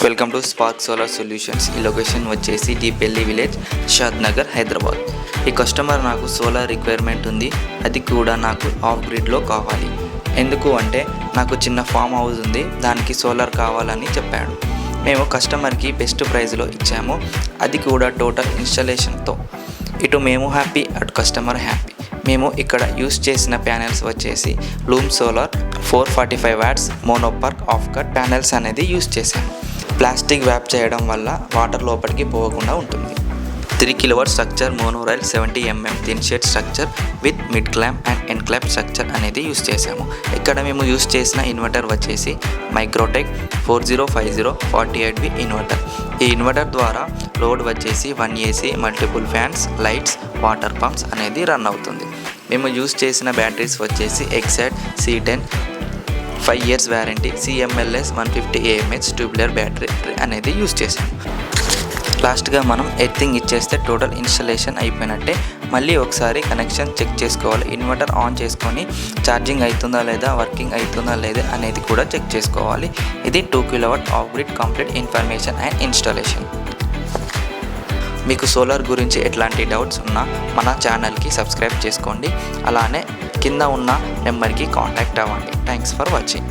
Welcome to spark solar solutions. ఈ location వచ్చేసి డిపెల్లి village, షాద్ నగర్, హైదరాబాద్. ఈ కస్టమర్ నాకు సోలార్ రిక్వైర్మెంట్ ఉంది, అది కూడా నాకు ఆఫ్ గ్రిడ్లో కావాలి. ఎందుకు అంటే నాకు చిన్న ఫామ్ హౌస్ ఉంది, దానికి సోలార్ కావాలని చెప్పాడు. మేము కస్టమర్కి బెస్ట్ ప్రైస్లో ఇచ్చాము, అది కూడా టోటల్ ఇన్స్టాలేషన్తో. ఇటు మేము హ్యాపీ, అటు కస్టమర్ హ్యాపీ. మేము ఇక్కడ యూస్ చేసిన ప్యానెల్స్ వచ్చేసి Loom Solar 445 watts mono perc half cut panels అనేది యూస్ చేశాము. ప్లాస్టిక్ వ్యాప్ చేయడం వల్ల వాటర్ లోపలికి పోకుండా ఉంటుంది. 3 kW structure, monorail 70 mm thin shade structure with mid clamp and end clamp structure అనేది యూస్ చేసాము. ఇక్కడ మేము యూస్ చేసిన ఇన్వర్టర్ వచ్చేసి మైక్రోటెక్ 4050 48V ఇన్వర్టర్. ఈ ఇన్వర్టర్ ద్వారా లోడ్ వచ్చేసి 1 AC, multiple fans, lights, water pumps అనేది రన్ అవుతుంది. మేము యూస్ చేసిన బ్యాటరీస్ వచ్చేసి Exide C10 5 years warranty, CMLS 150 AMH tubular battery అనేది యూస్ చేసాము. లాస్ట్గా మనం ఎర్తింగ్ ఇచ్చేస్తే టోటల్ ఇన్స్టాలేషన్ అయిపోయినట్టే. మళ్ళీ ఒకసారి కనెక్షన్ చెక్ చేసుకోవాలి. ఇన్వర్టర్ ఆన్ చేసుకొని ఛార్జింగ్ అవుతుందా లేదా, వర్కింగ్ అవుతుందా లేదా అనేది కూడా చెక్ చేసుకోవాలి. ఇది 2 kW off grid complete information and installation. మీకు సోలార్ గురించి ఎట్లాంటి డౌట్స్ ఉన్నా మన ఛానల్కి సబ్స్క్రైబ్ చేసుకోండి. అలానే కింద ఉన్న నెంబర్కి కాంటాక్ట్ అవ్వండి. Thanks for watching.